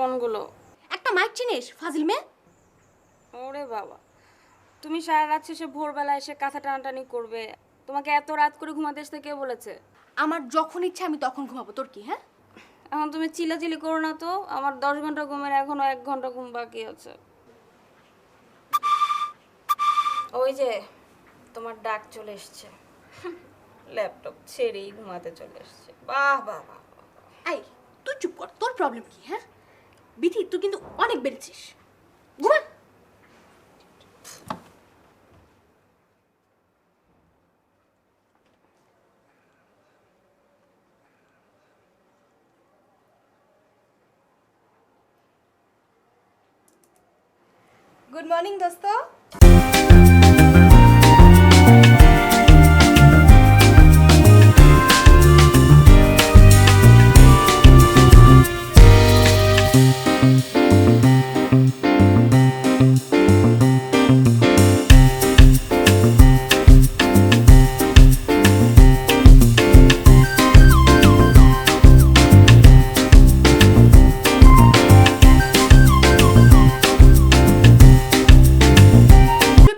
কোনগুলো? একটা মাইক চিনিস ফাজিল মেয়ে? ওরে বাবা, তুমি সারা রাত শেষে ভোরবেলা এসে কাঁথা টানাটানি করবে? তোমাকে এত রাত করে ঘুমাতে আসতে কে বলেছে? আমার যখন ইচ্ছা আমি তখন ঘুমাবো, তোর কি? হ্যাঁ, এখন তুমি চিল্লাচিল্লি করো না তো। আমার 10 ঘন্টা ঘুমের এখনো 1 ঘন্টা ঘুম বাকি আছে। ওই যে তোমার ডাক চলে এসছে। ল্যাপটপ ছেড়েই ঘুমাতে চলে এসছে। বাহ বাহ বাহ। এই তুই চুপ কর, তোর প্রবলেম কি? হ্যাঁ বিথি, তুই কিন্তু অনেক বেড়েছিস। ঘুমা। গুড মর্নিং দোস্ত।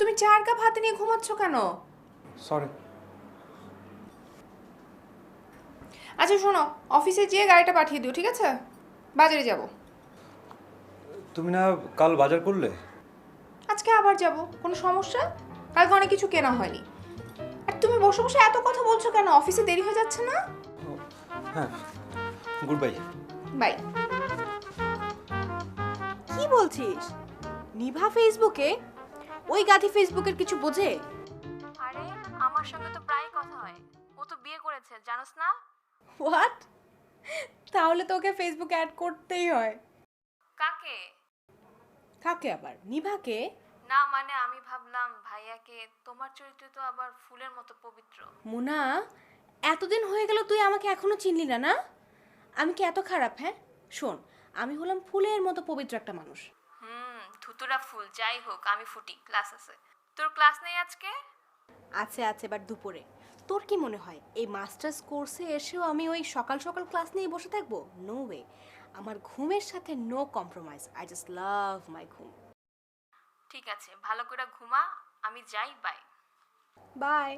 তুমি 4 কাপ হাতে নিয়ে ঘুমাচ্ছ কেন? সরি। আচ্ছা শোনো, অফিসে যেয়ে গাড়িটা পাঠিয়ে দিও, ঠিক আছে? বাজারে যাব। তুমি না কাল বাজার করলে? আজকে আবার যাব, কোনো সমস্যা? কালকে অনেক কিছু কেনা হয়নি। আর তুমি বসে বসে এত কথা বলছো কেন? অফিসে দেরি হয়ে যাচ্ছে না? হ্যাঁ, গুড বাই। বাই। কি বলছিস? নিভা ফেসবুকে? ওই গাধি ফেসবুকের কিছু বোঝে? আরে আমার সঙ্গে তো প্রায় কথা হয়। ও তো বিয়ে করেছে, জানোস না? হোয়াট? তাহলে তো ওকে ফেসবুকে অ্যাড করতেই হয়। কাকে? কাকে আবার? নিভাকে? না মানে আমি ভাবলাম ভাইয়াকে। তোমার চরিত্র তো আবার ফুলের মতো পবিত্র। মোনা, এতদিন হয়ে গেল তুই আমাকে এখনো চিনলি না? না আমি কি এত খারাপ? হ্যাঁ শোন, আমি হলাম ফুলের মতো পবিত্র একটা মানুষ। ধুতুরা ফুল যাই হোক, আমি ফুটি। ক্লাস আছে। তোর ক্লাস নেই আজকে? আছে আছে, এবার দুপুরে। তোর কি মনে হয় এই মাস্টার্স কোর্সে এসেও আমি ওই সকাল সকাল ক্লাস নিয়ে বসে থাকবো? No way. আমার ঘুমের সাথে no compromise. I just love my ঘুম। ঠিক আছে, ভালো করে ঘুমা। আমি যাই, বাই। বাই।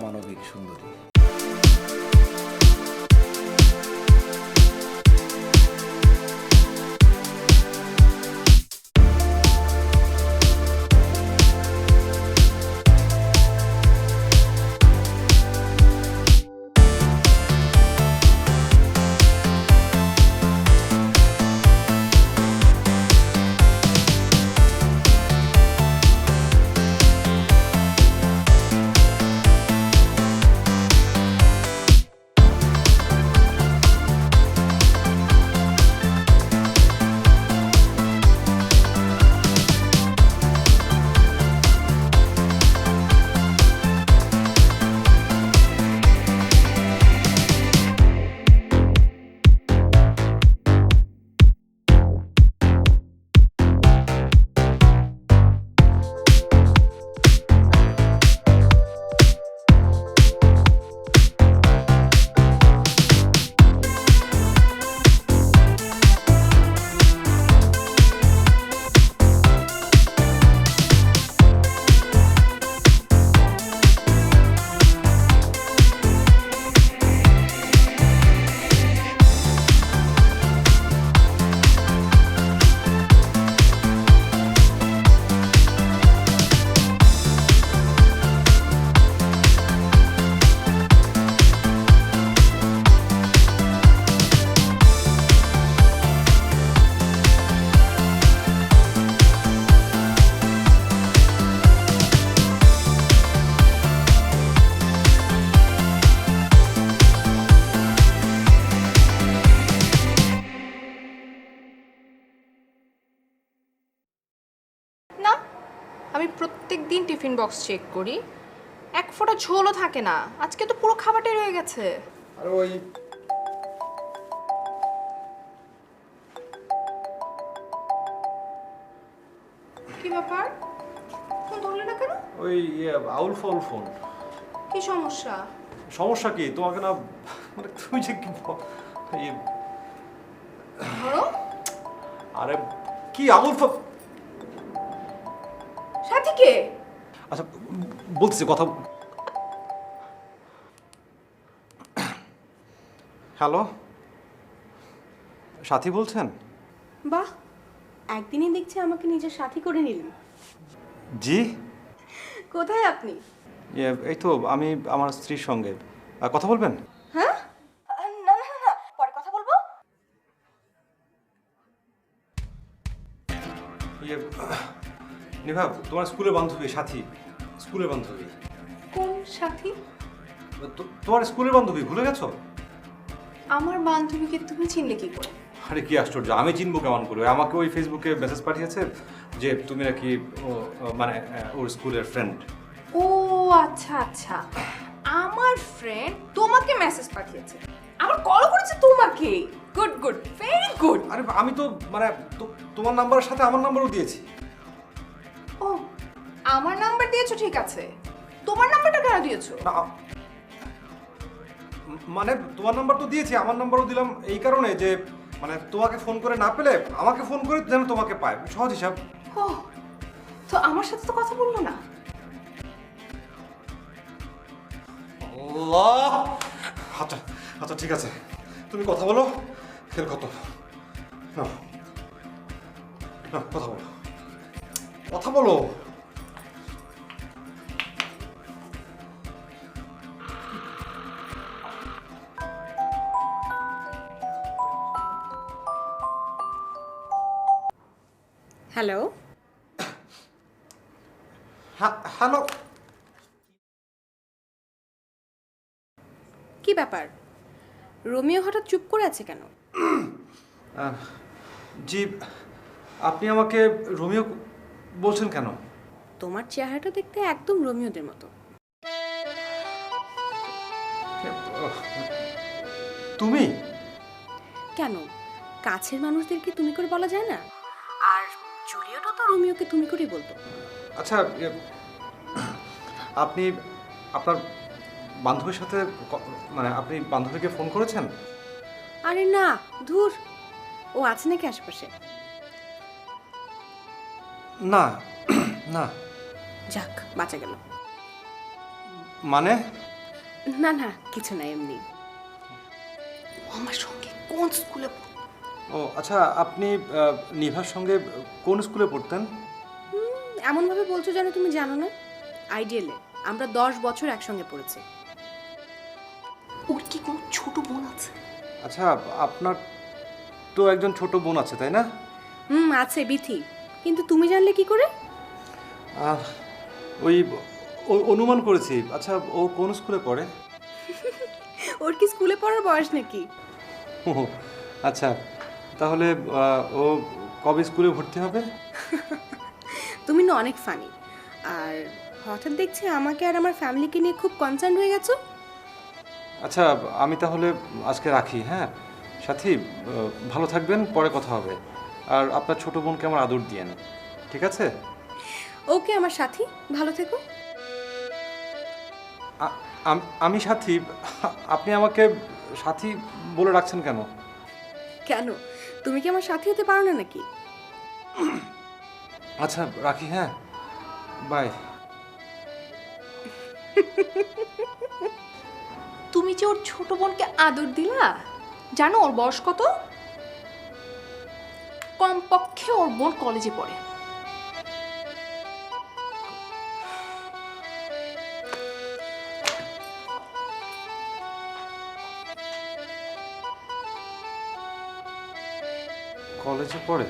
মানবিক সুন্দরী। না, আমি প্রত্যেক দিন টিফিন বক্স চেক করি, এক ফোঁটা ঝোলও থাকে না। আজকে তো পুরো খাবারটাই রয়ে গেছে। আর ওই কি ব্যাপার, ফোন ধরলে না কেন? ওই আউল ফাউল ফোন। কি সমস্যা? সমস্যা কি তোমাকে না, মানে তুমি যে কি ধরো। আরে কি আউল ফাউল। সাথী কে? আচ্ছা বলতেছি কথা। হ্যালো, সাথী বলছেন? বাহ, একদিনই দেখছি আমাকে নিজের সাথী করে নিলেন। জি, কোথায় আপনি? এই তো আমি আমার স্ত্রীর সঙ্গে। কথা বলবেন? হ্যাঁ, না না না, পরে কথা বলবো। নিভা, তোমার স্কুলের বান্ধবী সাথী, স্কুলের বান্ধবী। কোন সাথী? তোমার স্কুলের বান্ধবী ভুলে গেছো? আমার বান্ধবীকে তুমি চিনলে কি করে? আরে কি আশ্চর্য, আমি চিনবো কেমন করে? আমাকে ওই ফেসবুকে মেসেজ পাঠিয়েছে যে তুমি নাকি মানে ওর স্কুলের ফ্রেন্ড। ও আচ্ছা আচ্ছা, আমার ফ্রেন্ড তোমাকে মেসেজ পাঠিয়েছে, আবার কল করেছে তোমাকে। Good good, very good. আরে আমি তো মানে তোমার নাম্বারের সাথে আমার নাম্বারও দিয়েছি। ও, আমার নাম্বার দিয়েছো, ঠিক আছে। তোমার নাম্বারটা কেন দিয়েছো? না, মানে তোমার নাম্বার তো দিয়েছি, আমার নাম্বারও দিলাম এই কারণে যে মানে তোমাকে ফোন করে না পেলে আমাকে ফোন করে যেন তোমাকে পায়, সহজ হিসাব। ও, তো আমার সাথে তো কথা বললো না। আল্লাহ! আচ্ছা আচ্ছা ঠিক আছে, তুমি কথা বলো, খেল কত না না, কথা বলো, কথা বলো। Hello, hello. কি ব্যাপার, রোমিও হঠাৎ চুপ করে আছে কেন? জি, আপনি আমাকে রোমিও বলছেন কেন? তোমার চেহারাটা দেখতে একদম রোমিওদের মতো। তুমি কেন, কাছের মানুষদেরকে তুমি করে বলা যায় না? আর জুলিয়েটও তো রোমিওকে তুমি করেই বলতো। আচ্ছা, আপনি আপনার বান্ধবীর সাথে মানে আপনি বান্ধবীকে ফোন করেছেন? আরে না, ধুর, ও আছে নাকি আশেপাশে? না না। যাক, বাঁচা গেল। মানে না না কিছু না, এমনি। ও আমার সঙ্গে কোন স্কুলে ও আচ্ছা, আপনি নিভার সঙ্গে কোন স্কুলে পড়তেন? এমনভাবে বলছো যেন তুমি জানো না। আইডিয়ালে আমরা 10 বছর একসঙ্গে পড়েছি। ওর কি কোনো ছোট বোন আছে? আচ্ছা, আপনার তো একজন ছোট বোন আছে তাই না? আছে, বিথি। কিন্তু তুমি জানলে কি করে? ওই অনুমান করেছি। আচ্ছা, ও কোন স্কুলে পড়ে? ওর কি স্কুলে পড়ার বয়স নাকি? ও আচ্ছা, তাহলে ও কবে স্কুলে ভর্তি হবে? তুমি না অনেক ফানি। আর হঠাৎ দেখছি আমাকে আর আমার ফ্যামিলিকে নিয়ে খুব কনসার্ন হয়ে গেছো। আচ্ছা, আমি তাহলে আজকে রাখি। হ্যাঁ সাথী, ভালো থাকবেন, পরে কথা হবে। আর আপনার ছোট বোনকে আমার আদর দিয়েন, ঠিক আছে? ওকে আমার সাথী, ভালো থেকো। আমি সাথী, আপনি আমাকে সাথী বলে রাখছেন কেন? কেন, তুমি কি আমার সাথী হতে পারো না নাকি? আচ্ছা রাখি, হ্যাঁ, বাই। তুমি যে ওর ছোট বোনকে আদর দিলা, জানো ওর বয়স কত? কমপক্ষে ওর বোন কলেজে পড়ে। কলেজে পড়ে?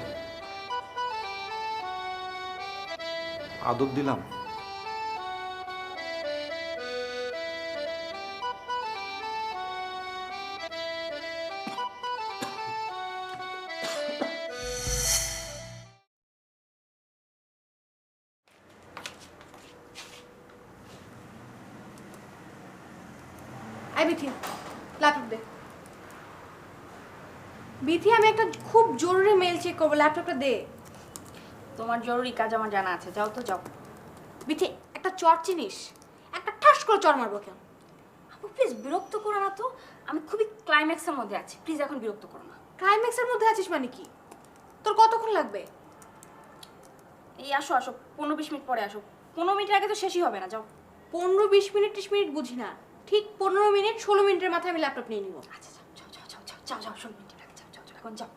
আদর দিলাম? আই বিথি, ল্যাপটপ দে। বিথি, আমি একটা খুব জরুরি মেল চেক করবো, ল্যাপটপটা দে। তোমার জরুরি কাজ আমার জানা আছে, যাও তো যাও। বিথি, একটা চর চিনিস? একটা ঠাস করে চর মারবো কেন? আপু প্লিজ বিরক্ত করো না তো, আমি খুবই ক্লাইম্যাক্সের মধ্যে আছি, প্লিজ এখন বিরক্ত করো না। ক্লাইম্যাক্সের মধ্যে আছিস মানে কি? তোর কতক্ষণ লাগবে? এই আসো আসো, 15-20 মিনিট পরে আসো। 15 মিনিটের আগে তো শেষই হবে না, যাও। 15-20 মিনিট 30 মিনিট বুঝি না, ঠিক 15 মিনিট 16 মিনিটের মাথায় আমি ল্যাপটপ নিয়ে নিব। আচ্ছা যাও যাও যাও যাও যাও যাও 16 মিনিটের আগে যাও যাও যাও, এখন যাও।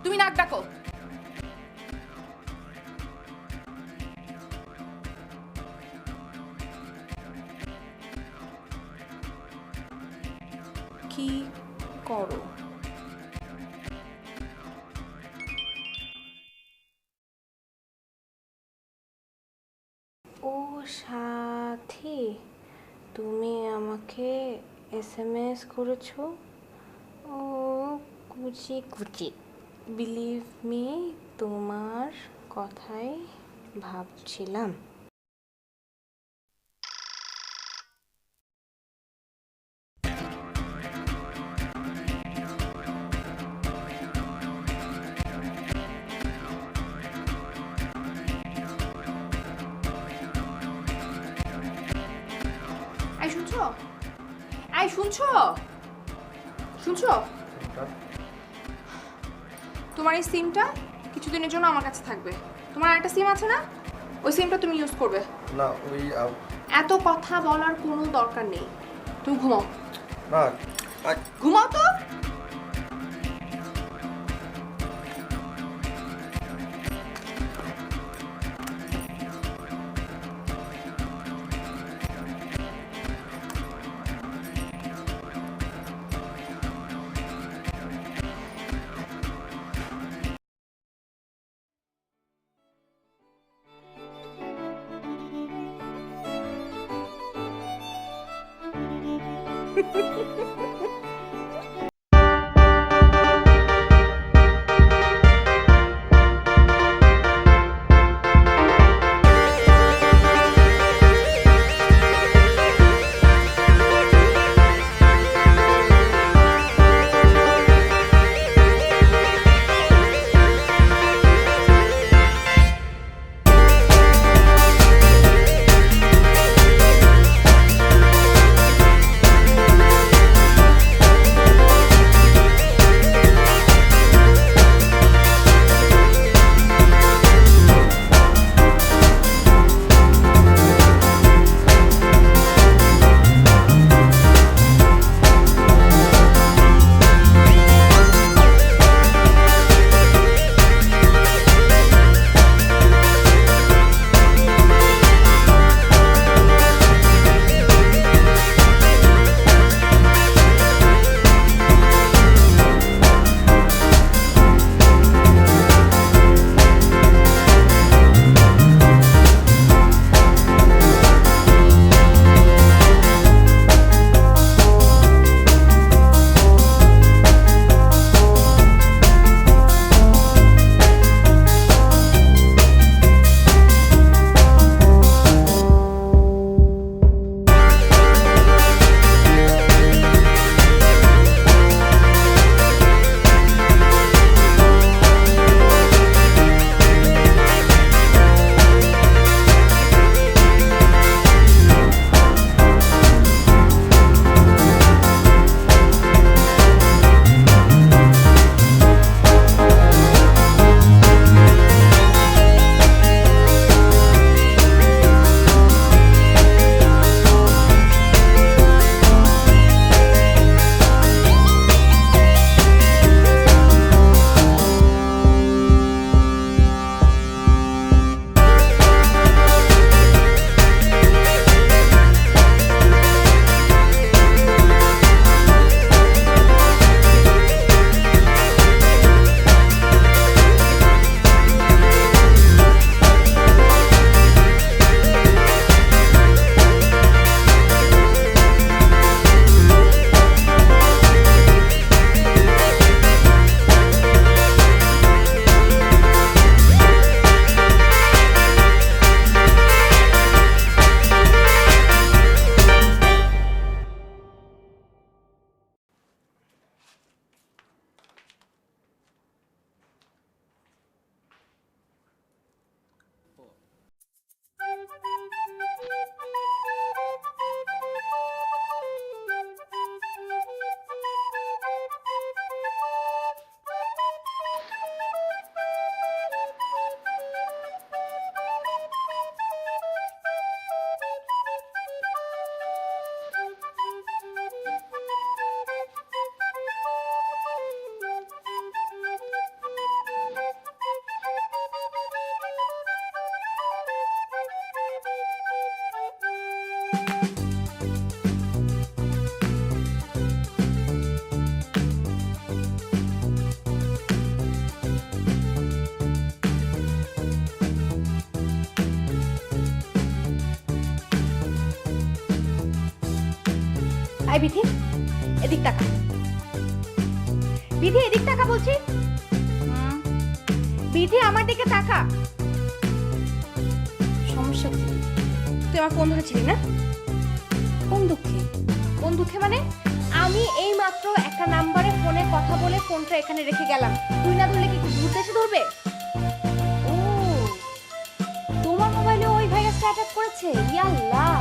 তুমি নাক ডাকো। কি করো? ও সাথী, তুমি আমাকে SMS করেছো? ও কুচি কুচি, বিলিভ মি, তোমার কথাই ভাবছিলাম। এই শুনছো শুনছো তোমার এই সিমটা কিছুদিনের জন্য আমার কাছে থাকবে। তোমার আরেকটা সিম আছে না, ওই সিমটা তুমি ইউজ করবে না। ওই এত কথা বলার কোনো দরকার নেই, তুমি ঘুমাও। না ঘুমাও তো। আই বিথি, এদিক তাকা। বিথি এদিক তাকা বলছি। বিথি আমার দিকে তাকা। সমস্যা কি? তুই আমার ফোন ধরেছিলি না? কোন দুঃখে? কোন দুঃখে মানে? আমি এই মাত্র একটা নাম্বারে ফোনে কথা বলে ফোনটা এখানে রেখে গেলাম। তুই না ধরলে কি ভূত এসে ধরবে? ও, তোমার মোবাইলে ওই ভাইরাসটা অ্যাটাক করেছে? ইয়াল্লাহ।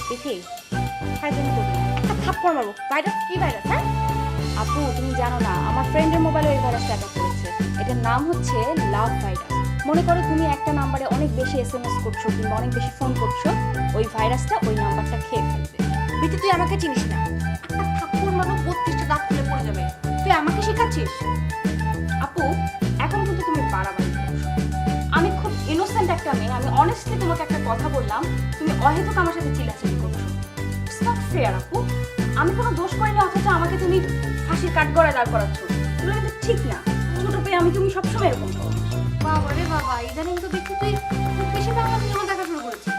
বিথি, ফাইজলামি করবি না। একটা থাপ্পড় মারবো। ভাইরাস কি ভাইরাস হ্যাঁ? আপু তুমি জানো না আমার ফ্রেন্ডের মোবাইলে এই ভাইরাসটা অ্যাটাক করেছে। এটার নাম হচ্ছে লাভ ভাইরাস। মনে করো তুমি একটা নাম্বারে অনেক বেশি এসএমএস করছো কিংবা অনেক বেশি ফোন করছো, ওই ভাইরাসটা ওই নাম্বারটা খেয়ে ফেলবে। বিটি তুই আমাকে চিনিস না। একটা থাপ্পড় মারবো 32টা দাঁত খুলে পড়ে যাবে। তুই আমাকে শেখাচ্ছিস? আপু এখন কিন্তু তুমি বাড়াবাড়ি করছো। আমি খুব ইনোসেন্ট একটা মেয়ে, আমি অনেস্টলি তোমাকে একটা কথা বললাম, তুমি অহেতুক আমার সাথে চিল্লাচিল্লি করছো। ইটস নট ফেয়ার আপু। আমি কোনো দোষ করিনি অথচ আমাকে তুমি ফাঁসির কাঠগড়ায় দাঁড় করাচ্ছ। এগুলো কিন্তু ঠিক না। ছোট পেয়ে আমি তুমি সবসময় এরকম করো। বাবা রে বাবা, ইদানিং তো দেখছি তুই খুব বেশি বাংলা সিনেমা দেখা শুরু করেছিস।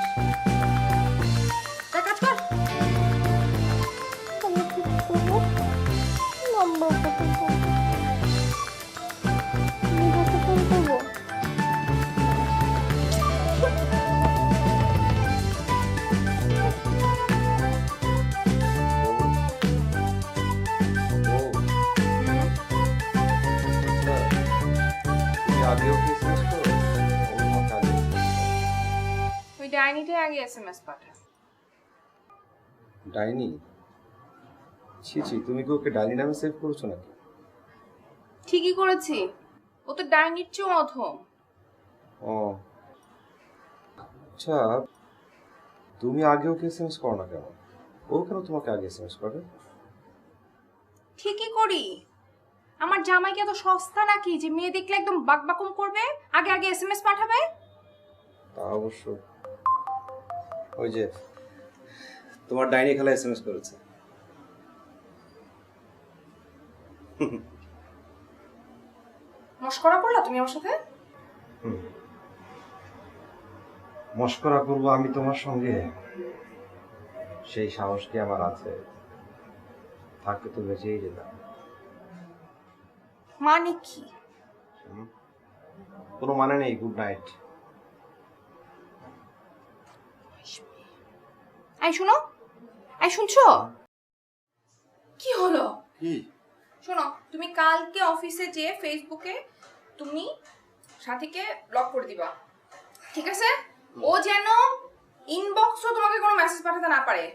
তা কাজ কর। তুমি আগেও কি এসএমএস করো? ও তোমাকে আগে ওই ডাইনিটাই আগে এসএমএস পাঠায়। ডাইনি? ছি ছি, তুমি কি ওকে ডাইনি নামে সেভ করেছো নাকি? ঠিকই করেছি, ও তো ডাইনির চেয়েও অধম। ও আচ্ছা, তুমি আগেও কি এসএমএস করো না কেন? ও কেন তোমাকে আগে এসএমএস করে? ঠিকই করি। আমার জামাই কি এত সস্তা নাকি যে মেয়ে দেখলে একদম বাকবাকুম করবে, আগে আগে এসএমএস পাঠাবে? তা অবশ্য। ওই যে তোমার ডাইনি খালা এসএমএস করেছে। মস্করা করলা তুমি আমার সাথে? মস্করা করবো আমি তোমার সঙ্গে? সেই সাহস কি আমার আছে? থাকতে তো বেঁচেই যেতাম। মানে কি? কোনো মানে নেই। Good night. এই শোনো, এই শুনছো? কি হলো? কি? শোনো, তুমি কালকে অফিসে যেয়ে ফেসবুকে তুমি সাথীকে ব্লক করে দিবা, ঠিক আছে? ও যেন ইনবক্সও তোমাকে কোনো মেসেজ পাঠাতে না পারে।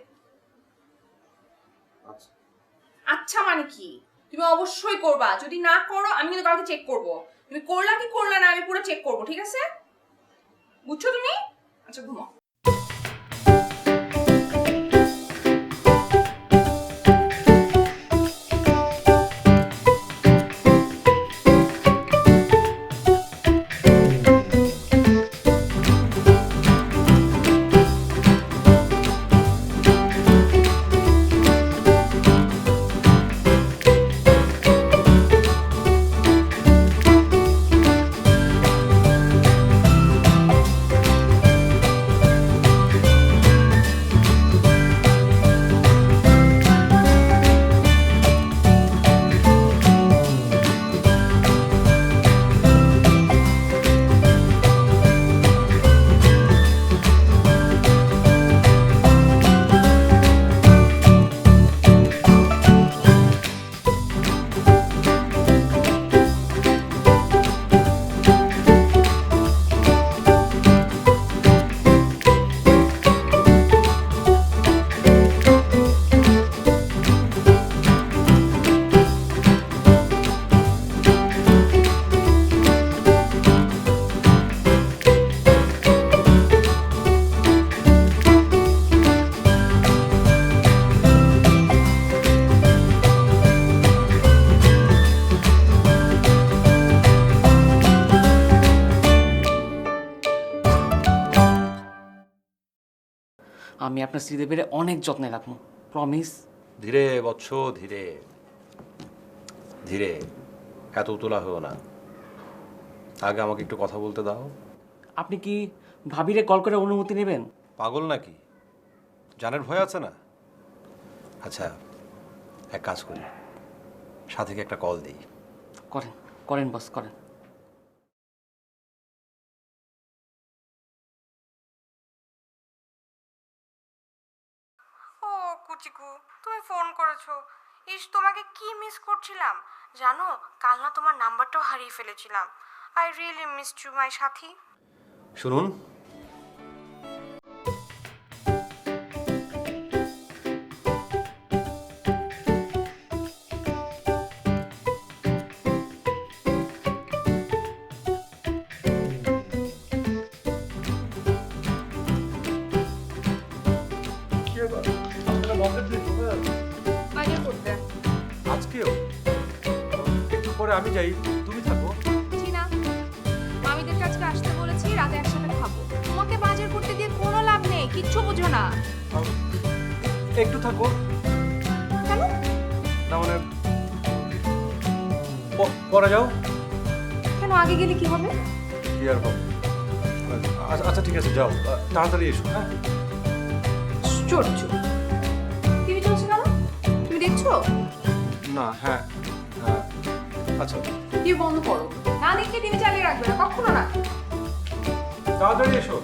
আচ্ছা আচ্ছা মানে কি? তুমি অবশ্যই করবা। যদি না করো আমি কিন্তু কালকে চেক করব। তুমি করলা কি করলা না আমি পুরো চেক করব, ঠিক আছে? বুঝছো তুমি? আচ্ছা ঘুমাও। আমি আপনার শ্রীদেবীর অনেক যত্নে রাখবো, প্রমিস। ধীরে বৎস, ধীরে ধীরে, এত উতলা হও না। আগে আমাকে একটু কথা বলতে দাও। আপনি কি ভাবিরে কল করে অনুমতি নেবেন? পাগল নাকি? জানের ভয় আছে না? আচ্ছা এক কাজ করি, সাথীকে একটা কল দিই। করেন করেন বস, করেন। ও কুচিকু, তুমি ফোন করেছো। ইস, তোমাকে কি মিস করছিলাম জানো? কাল না তোমার নাম্বারটাও হারিয়ে ফেলেছিলাম। I really miss you my সাথী। শুনুন, বাজার করতে আজকেও একটু পরে আমি যাই, তুমি থাকো। জি না, মামিদের কাছে আসতে বলেছি, রাতে একসাথে খাবো। তোমাকে বাজার করতে দিয়ে কোনো লাভ নেই, কিচ্ছু বুঝো না। একটু থাকো। কেন? না মানে পরে যাও। কেন আগে গেলে কি হবে? কি আর বল। আচ্ছা ঠিক আছে, যাও, তাড়াতাড়ি এসো। হ্যাঁ আশ্চর্য, টিভি চলছে কেন? তুমি দেখছো? না, হ্যাঁ হ্যাঁ, আচ্ছা টিভি বন্ধ করো। না দেখে টিভি চালিয়ে রাখবে না, কখনো না। তাড়াতাড়ি এসো।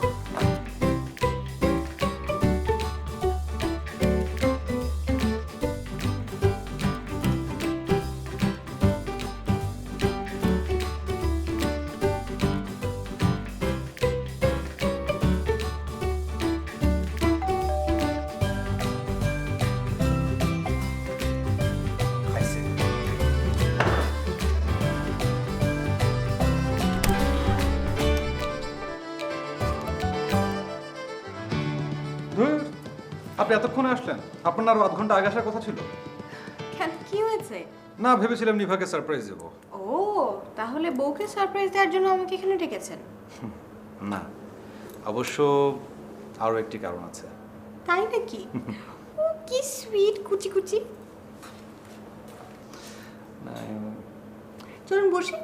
ধুর, আপনি এতক্ষণে আসলেন? আপনার আরো আধ ঘন্টা আগে আসার কথা ছিল। কেন, কি হয়েছে? না, ভেবেছিলাম নিভাকে সারপ্রাইজ দেবো। ও, তাহলে বউকে সারপ্রাইজ দেওয়ার জন্য আমাকে এখানে ডেকেছেন? না, অবশ্য আরও একটি কারণ আছে। তাই নাকি? ও কি সুইট কুচি কুচি। না, চলুন বসি।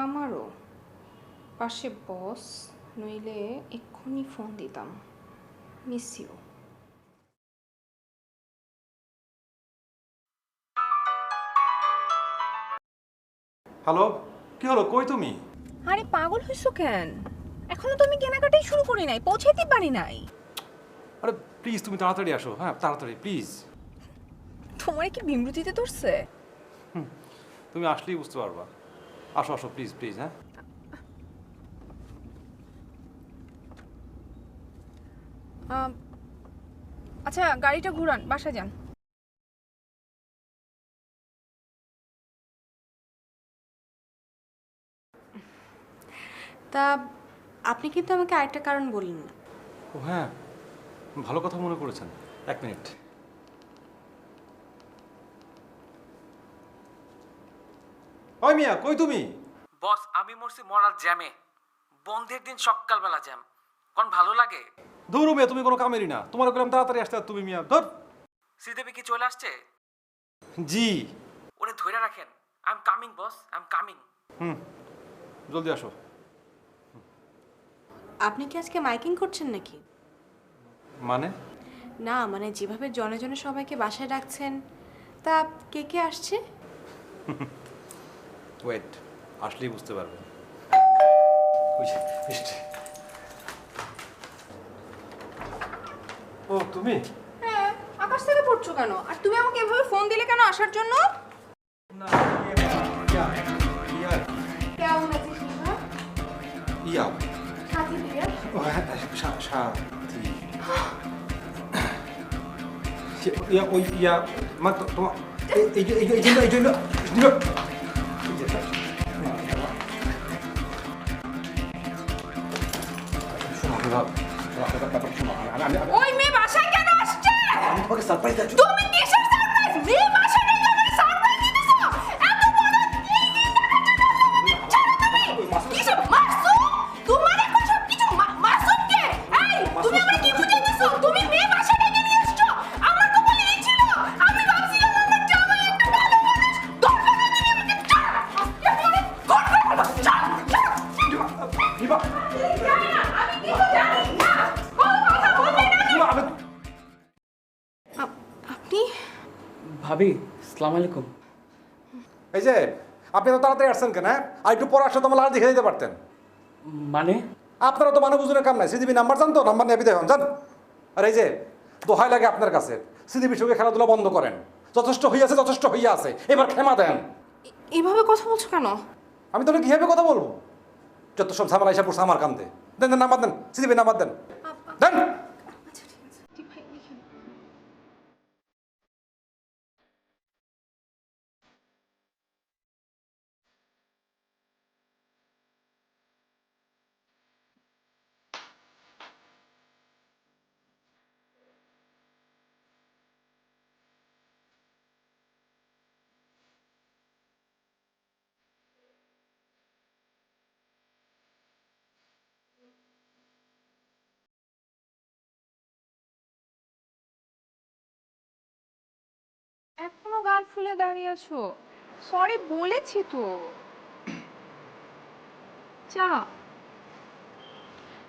আমারও পাশে বস, নইলে এক্ষুনি ফোন দিতাম। Miss you. হ্যালো, কি হলো? কই তুমি? আরে পাগল হইছো কেন? এখনো তো আমি কেনাকাটাই শুরু করি নাই, পৌঁছাইতে পারি নাই। আরে প্লিজ তুমি তাড়াতাড়ি আসো। হ্যাঁ তাড়াতাড়ি প্লিজ। তোমার কি বিমৃতিতে ধরছে? তুমি আসলেই বুঝতে পারবা। আসো আসো প্লিজ প্লিজ। হ্যাঁ আচ্ছা গাড়িটা ঘুরান, বাসা যান। তা আপনি কিন্তু আমাকে আরেকটা কারণ বললেন না। ও হ্যাঁ, ভালো কথা মনে করেছেন। এক মিনিট। ওই মিয়া, কই তুমি? বস, আমি মরছি মরার জ্যামে। বন্ধের দিন সকালবেলা জ্যাম, কোন ভালো লাগে? ধরো মিয়া, তুমি কোনো কামেরই না। তোমার বললাম তাড়াতাড়ি আসতে, আর তুমি মিয়া ধর। শ্রীদেবী কি চলে আসছে? জি। ওরে ধরে রাখেন। I am coming boss, I am coming. জলদি আসো। আপনি কি আজকে মাইকিং করছেন নাকি? মানে? না মানে যেভাবে জনে জনে সবাইকে বাসায় ডাকছেন, তা কে কে আসছে? ওয়েট, আসলেই বুঝতে পারবে। ওই যে, মিষ্টি। ও তুমি? হ্যাঁ, আকাশ থেকে পড়ছো কেন? আর তুমি আমাকে এভাবে ফোন দিলে কেন আসার জন্য? না, ইয়া ইয়া কেমন আছিস শিখা? ইয়া সাথী প্রিয়া? ও হ্যাঁ, সাথী। ইয়া ওই ইয়া মা তোমার এই জন্য ওই মেয়ে বাসায় কেন আসছে? আমি তোমাকে সারপ্রাইজ দিচ্ছি। তুমি কিসের সারপ্রাইজ? মেয়ে বাসায় নিয়ে আমাকে সারপ্রাইজ দিতেছো? এত বড় কিসব মাসুম? তোমার এখন সব কিছু মাসুম কে? এই তুমি আমাকে কি বুঝাইতেছো? তুমি মেয়ে বাসায় নিয়ে আসছো? আমার তো বলে এই ছিল। আমি ভাবছিলাম আমার জামাই একটা ভালো মানুষ। দরকার নেই আমাকে চাপ। আজকে পরে দরকার চল শিবা শিবা, আমি- আপনি ভাবি আসসালামু আলাইকুম। এই যে আপনি তো তাড়াতাড়ি আসছেন কেন? হ্যাঁ, আর একটু পরে আসলে তোমার আর দেখে দিতে পারতেন। মানে আপনারা তো মানে বুঝুনের কাম নাই। সিজিবি নাম্বার জান তো, নাম্বার নিয়ে বিদায় হন যান। আর এই যে দোহাই লাগে আপনার কাছে, সিজিবির সঙ্গে খেলাধুলা বন্ধ করেন। যথেষ্ট হইয়াছে, যথেষ্ট হইয়া আছে, এবার ক্ষমা দেন। এইভাবে কথা বলছো কেন? আমি তাহলে কিভাবে কথা বলবো? যত সব ঝামেলা এসে পড়ছে আমার কান্দে। দেন দেন নাম্বার দেন, সিজিবি নাম্বার দেন দেন। এখনো গাল ফুলে দাঁড়িয়ে আছো? সরি বলেছি তো। চা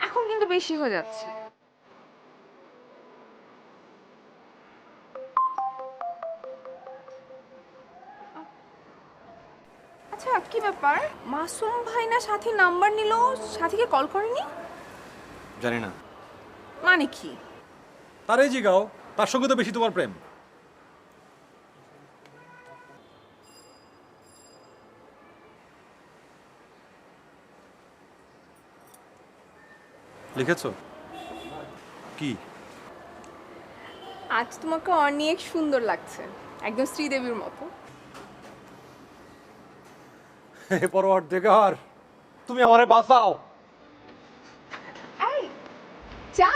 এখন কিন্তু বেশি হয়ে যাচ্ছে। আচ্ছা কি ব্যাপার? মাসুম ভাই না সাথী নাম্বার নিল, সাথীকে কল করেনি? জানি না। মানে কি? তারই জিগাও, তার সঙ্গে তো বেশি তোমার প্রেম। লিখেছো কি? আজ তোমাকে অনেক সুন্দর লাগছে, একদম শ্রীদেবীর মতো। হে পরওয়ারদিগার, তুমি আমারে বাঁচাও। এই চা।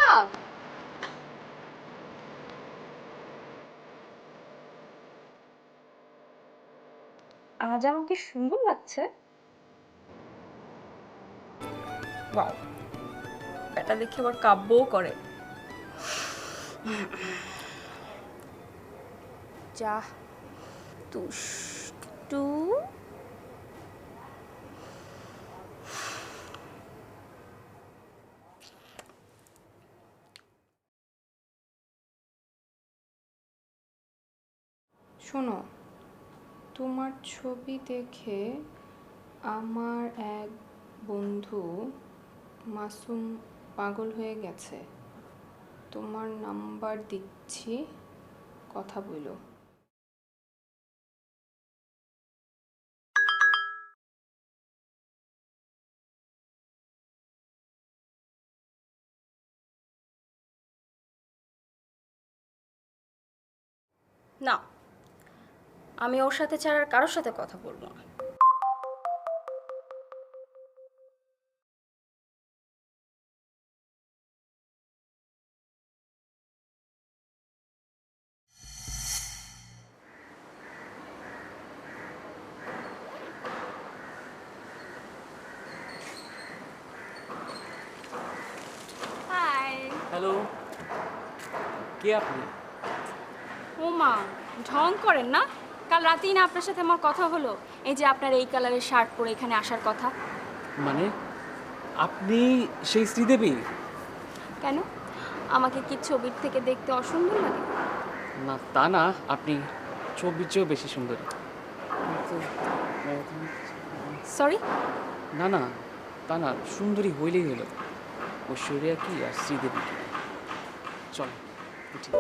আজ আমাকে সুন্দর লাগছে। ওয়াও, এটা দেখে আবার কাব্যও করে। যা দুষ্টু। শোনো, তোমার ছবি দেখে আমার এক বন্ধু মাসুম পাগল হয়ে গেছে। তোমার নাম্বার দিচ্ছি, কথা বলো। না, আমি ওর সাথে ছাড়া আর কারোর সাথে কথা বলবো না। হাই। হ্যালো, কে আপনি? ও মা, ঢং করেন না? কাল রাতেই না আপনার সাথে আমার কথা হলো, এই যে আপনার এই কালারের শার্ট পরে এখানে আসার কথা। মানে আপনি সেই শ্রীদেবী? কেন, আমাকে কি ছবির থেকে দেখতে অসুন্দর লাগে? না তা না, আপনি ছবির চেয়েও বেশি সুন্দরী। কিন্তু সরি? না না, তা না, সুন্দরী হইলেই হলো। ঐশ্বরিয়া কি আর শ্রীদেবী কি? চল উঠি।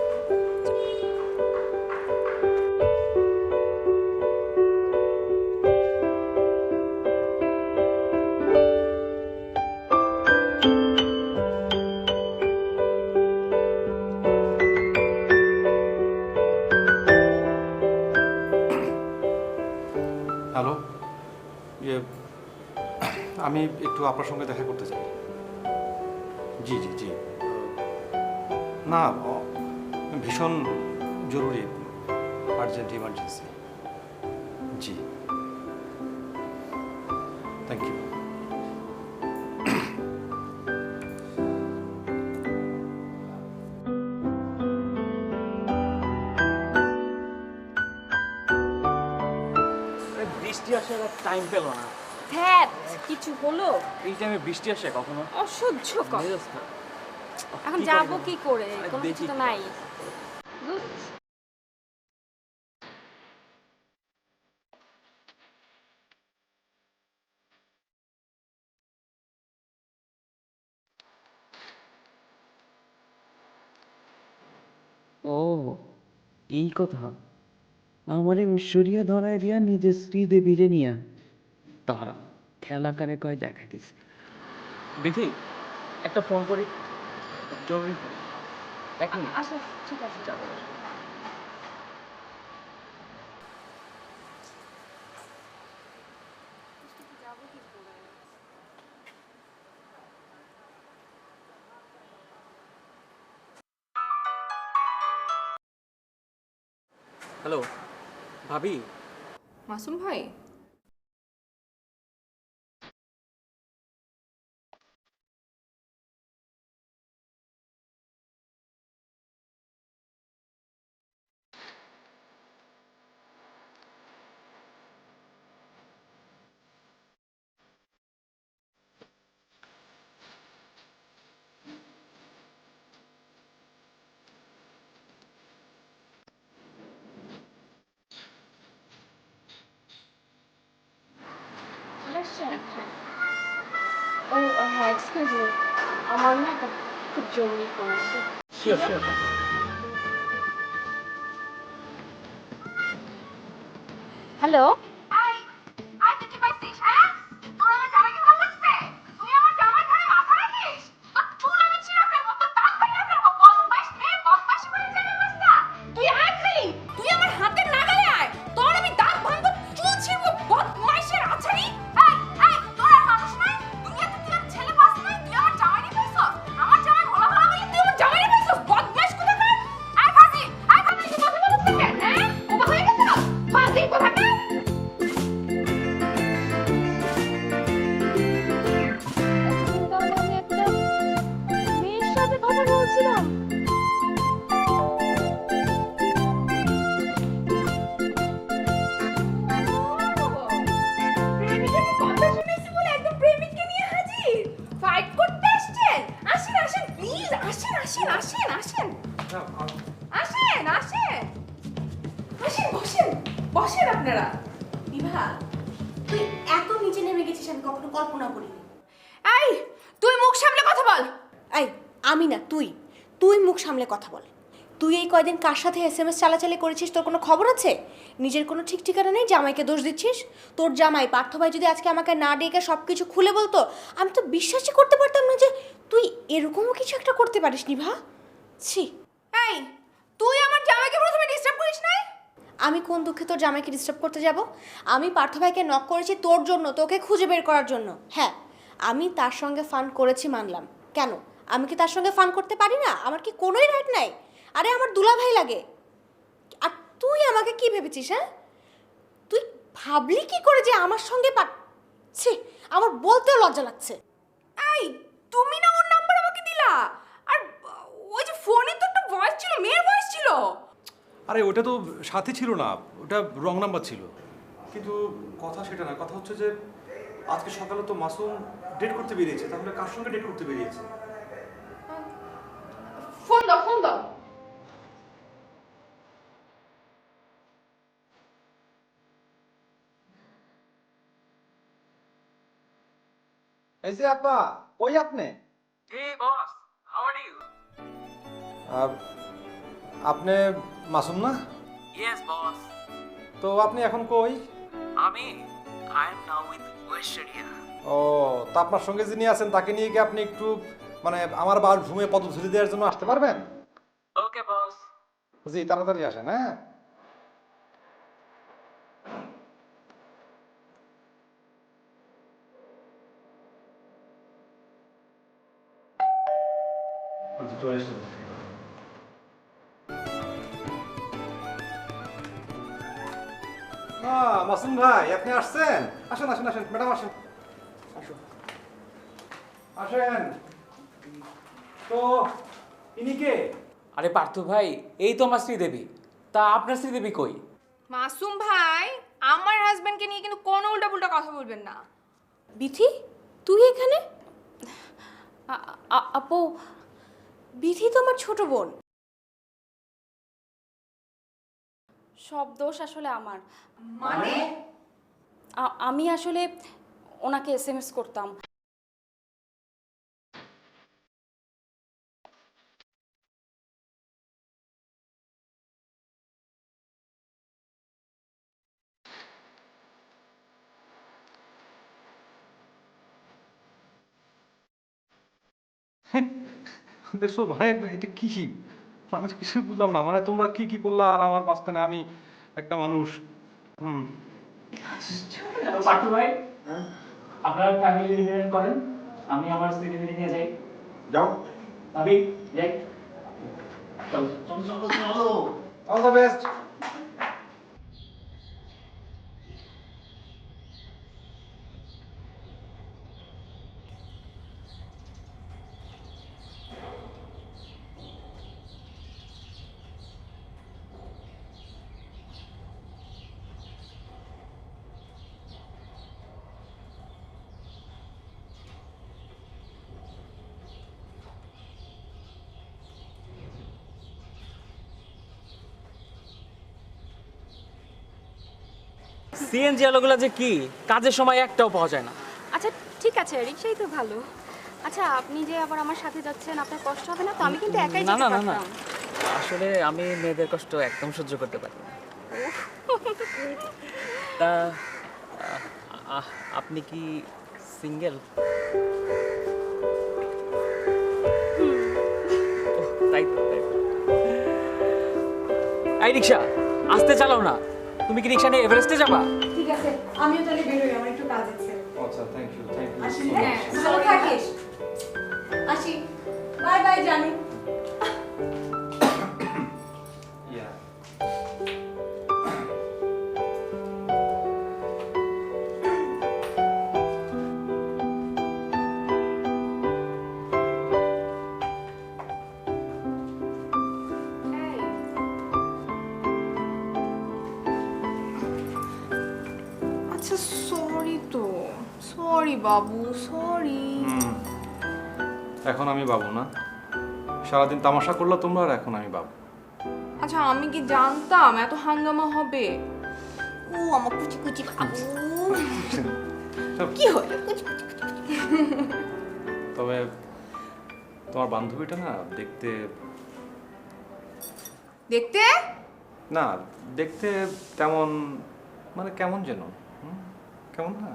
হ্যালো, ইয়ে আমি একটু আপনার সঙ্গে দেখা করতে চাই। জি জি জি, না ভীষণ জরুরি, আর্জেন্ট ইমার্জেন্সি। জি, থ্যাংক ইউ। বৃষ্টি আসার আর টাইম পেল না। ধ্যাত কিছু হলো? এই টাইমে বৃষ্টি আসে কখনো? অসহ্য কর। মেজাজ খারাপ। এখন কি যাবো করবো? কি করে? আরে কোনো কিছু দেখি তো কি নাই। ও এই কথা, আমারে ঐশ্বরিয়া ধরায় দিয়া নিজের শ্রীদেবীরে নিয়া তারা খেলা কারে কয় দেখাইতেছে। দেখি একটা ফোন করি, জরুরি ফোন। এক মিনিট। আচ্ছা ঠিক আছে। হ্যালো ভাবি। মাসুম ভাই, ও হ্যাঁ, এক্সকিউজ মি, আমার না একটা খুব জরুরি ফোন আছে। Sure sure. হ্যালো, তুই আয় খালি, তুই আমার হাতের নাগালে আয়, তোর আমি দাঁত ভাঙবো, চুল ছিঁড়বো, বদমাইশের আছাড়ি। এই এই, তোর আর মানুষ নাই, দুনিয়াতে তুই আর ছেলে পাস নাই, তুই আমার জামাইরে পাইছস, আমার জামাই ভোলা ভালা বলে তুই আমার জামাইরে পাইছস, বদমাইশ কোথাকার। আয় ফাজি, আয় ফাজি, তুই কথা বলছিস কেন? হ্যাঁ, বোবা হয়ে গেছিস, ফাজি কোথাকার। আমি একটা মেয়ের সাথে কথা বলছিলাম। প্রেমিকের কথা শুনেছি বলে একদম প্রেমিককে নিয়ে হাজির, ফাইট করতে আসছেন। আসেন আসেন প্লিজ, আসেন আসেন আসেন আসেন আসেন আসেন আসেন, বসেন বসেন আপনারা। বিভা, তুই এত নিচে নেমে গেছিস আমি কখনো কল্পনা করিনি। এই তুই মুখ সামলে কথা বল। এই আমি না, তুই তুই মুখ সামলে কথা বল। তুই এই কয়দিন কার সাথে এসএমএস চালাচালি করেছিস তোর কোনো খবর আছে? নিজের কোনো ঠিক ঠিকানা নেই, জামাইকে দোষ দিচ্ছিস। তোর জামাই পার্থ ভাই যদি আজকে আমাকে না ডেকে সব কিছু খুলে বলতো, আমি তো বিশ্বাসই করতে পারতাম না যে তুই এরকমও কিছু একটা করতে পারিস নিভা। ছি, এই তুই আমার জামাইকে প্রথমে ডিস্টার্ব করিস নাই? আমি কোন দুঃখে তোর জামাইকে ডিস্টার্ব করতে যাব? আমি পার্থ ভাইকে নক করেছি তোর জন্য, তোকে খুঁজে বের করার জন্য। হ্যাঁ, আমি তার সঙ্গে ফান করেছি মানলাম, কেন আমি কি তার সঙ্গে ফান করতে পারি না? আমার কি কোনোই রাইট নাই? আরে আমার দুলাভাই লাগে। আর তুই আমাকে কি ভেবেছিস? হ্যাঁ, তুই ভাবলি কি করে যে আমার সঙ্গে ছি, আমার বলতেও লজ্জা লাগছে। এই তুমি না ওর নাম্বার আমাকে দিলা, আর ওই যে ফোনে তো একটা ভয়েস ছিল, মেয়ের ভয়েস ছিল। আরে ওটা তো সাথে ছিল না, ওটা রং নাম্বার ছিল। কিন্তু কথা সেটা না, কথা হচ্ছে যে আজকে সকালে তো মাসুম ডেট করতে বেরিয়েছে, তাহলে কার সঙ্গে ডেট করতে বেরিয়েছে? ফোন দাও ফোন দাও। এই যে আপা, ওই আপনি? Hey boss, how are you? আপনি মাসুম না? Yes boss. তো আপনি এখন কই? আমি I am now with Aishwarya. ও, তা আপনার সঙ্গে যিনি আছেন তাকে নিয়ে কি আপনি একটু মানে আমার বাথরুমে পদধূলি দেওয়ার জন্য আসতে পারবেন? Okay boss. জি, তাড়াতাড়ি আসেন। হ্যাঁ, মাসুম ভাই আপনি আসছেন? আসেন আসেন আসেন, ম্যাডাম আসেন, আসো আসেন। তো ইনি কে? আরে পার্থ ভাই, এই তো আমার শ্রীদেবী। তা আপনার শ্রীদেবী কই? মাসুম ভাই, আমার হাজবেন্ডকে নিয়ে কিন্তু কোনো উল্টাপুল্টা কথা বলবেন না। বিথি, তুই এখানে? আপু, বিথি তো আমার ছোট বোন। সব দোষ আসলে আমার। মানে আমি আসলে ওনাকে SMS করতাম। দেখছো মানে এটা কি, আমি তো কিছু বুঝলাম না, মানে তোমরা কি কি করলা আর আমার মাঝখানে আমি একটা মানুষ। পাট্টু ভাই, আপনার ফ্যামিলি রিউনিয়ন করেন, আমি আমার স্ত্রী নিয়ে যাই। যাও। ভাবি যাই। চলো চলো চলো। All the best. সিএনজি আলোগুলো যে কি কাজের সময় একটাও পাওয়া যায় না। আচ্ছা ঠিক আছে, রিক্সাই তো ভালো। আচ্ছা আপনি যে আবার আমার সাথে যাচ্ছেন, আপনার কষ্ট হবে না তো? আমি কিন্তু একাই না যেতে না না না, পারতাম। আসলে আমি মেয়েদের কষ্ট একদম সহ্য করতে পারি না। তা আপনি কি সিঙ্গেল? তাই তো, তাই তো। এই রিক্সা আস্তে চালাও না, তুমি কি রিক্সা নিয়ে এভারেস্টে যাবা? ঠিক আছে, আমিও তাহলে বেরোই, আমার একটু কাজ আছে। আচ্ছা, থ্যাংক ইউ আসি, সো হ্যাঁ, মাচ। ভালো থাকিস। আসি, বাই বাই জানু। আচ্ছা সরি তো, সরি বাবু, সরি। এখন আমি বাবু না, সারাদিন তামাশা করলা তোমরা আর এখন আমি বাবু। আচ্ছা আমি কি জানতাম এত হাঙ্গামা হবে? ও আমার কুচি কুচি বাবু। কি হলো কুচি কুচি? তবে তোমার বান্ধবীটা না দেখতে, দেখতে না দেখতে তেমন, মানে কেমন যেন, কেমন না?